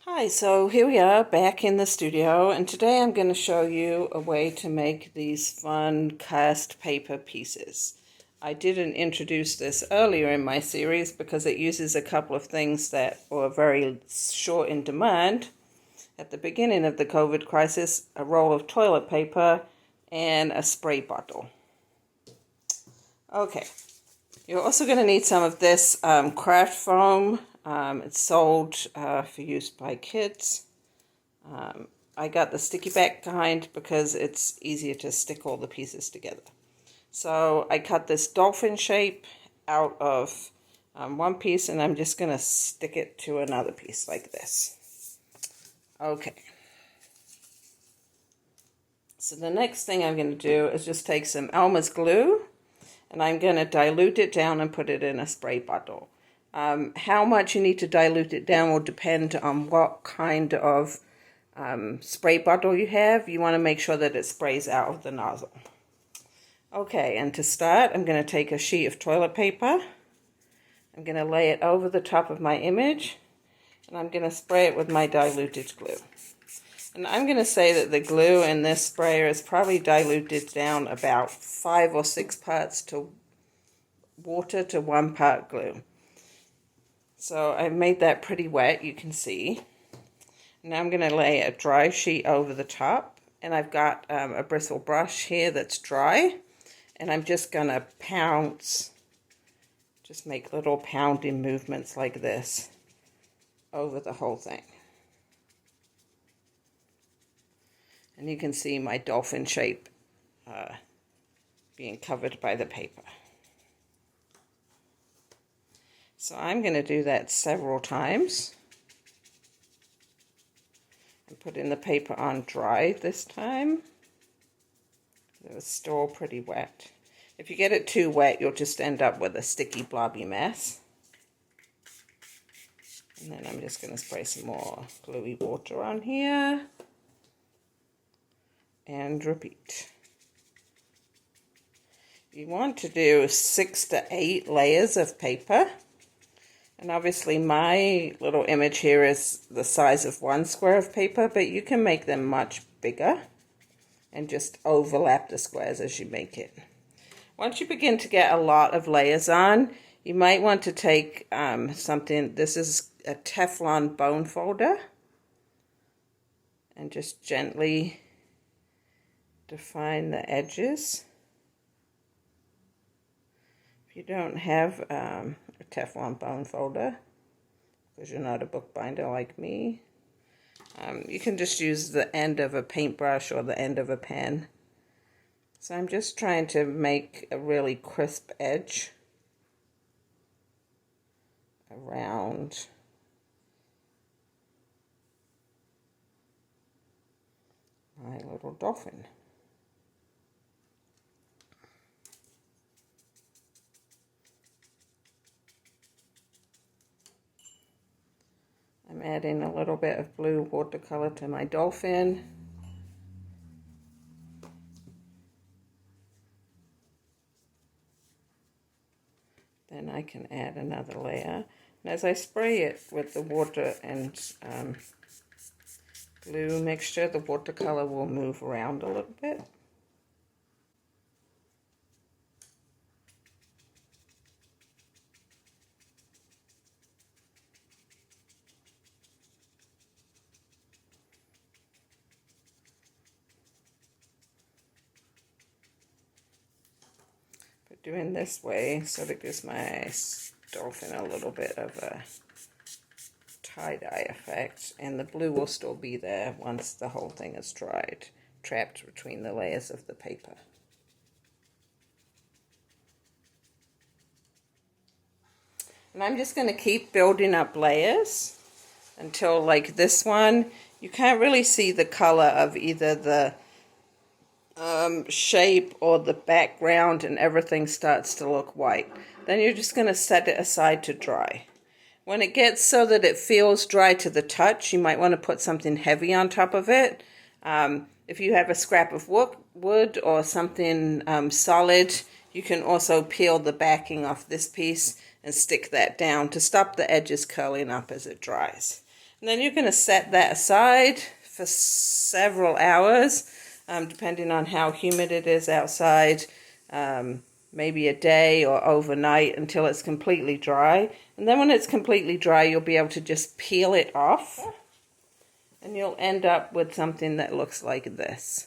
Hi, so here we are back in the studio, and today I'm going to show you a way to make these fun cast paper pieces. I didn't introduce this earlier in my series because it uses a couple of things that were very short in demand. At the beginning of the COVID crisis, a roll of toilet paper and a spray bottle. Okay, you're also going to need some of this craft foam. It's sold for use by kids. I got the sticky back kind because it's easier to stick all the pieces together. So I cut this dolphin shape out of one piece, and I'm just going to stick it to another piece like this. Okay. So the next thing I'm going to do is just take some Elmer's glue, and I'm going to dilute it down and put it in a spray bottle. How much you need to dilute it down will depend on what kind of spray bottle you have. You want to make sure that it sprays out of the nozzle. Okay, and to start, I'm going to take a sheet of toilet paper. I'm going to lay it over the top of my image, and I'm going to spray it with my diluted glue. And I'm going to say that the glue in this sprayer is probably diluted down about 5 or 6 parts to water to 1 part glue. So I've made that pretty wet, you can see. Now I'm going to lay a dry sheet over the top, and I've got a bristle brush here that's dry, and I'm just going to pounce, just make little pounding movements like this over the whole thing. And you can see my dolphin shape being covered by the paper. So I'm going to do that several times. I'm putting the paper on dry this time. It was still pretty wet. If you get it too wet, you'll just end up with a sticky, blobby mess. And then I'm just going to spray some more gluey water on here. And repeat. You want to do 6 to 8 layers of paper. And obviously my little image here is the size of 1 square of paper, but you can make them much bigger and just overlap the squares as you make it. Once you begin to get a lot of layers on, you might want to take something, this is a Teflon bone folder, and just gently define the edges. If you don't have a Teflon bone folder, because you're not a bookbinder like me, you can just use the end of a paintbrush or the end of a pen. So I'm just trying to make a really crisp edge around my little dolphin. I'm adding a little bit of blue watercolor to my dolphin. Then I can add another layer. And as I spray it with the water and glue mixture, the watercolor will move around a little bit. But doing this way sort of gives my dolphin a little bit of a tie-dye effect, and the blue will still be there once the whole thing is dried, trapped between the layers of the paper. And I'm just going to keep building up layers until, like this one, you can't really see the color of either the shape or the background, and everything starts to look white. Then you're just going to set it aside to dry. When it gets so that it feels dry to the touch, you might want to put something heavy on top of it. If you have a scrap of wood or something solid, you can also peel the backing off this piece and stick that down to stop the edges curling up as it dries. And then you're going to set that aside for several hours, depending on how humid it is outside, maybe a day or overnight until it's completely dry. And then when it's completely dry, you'll be able to just peel it off, and you'll end up with something that looks like this.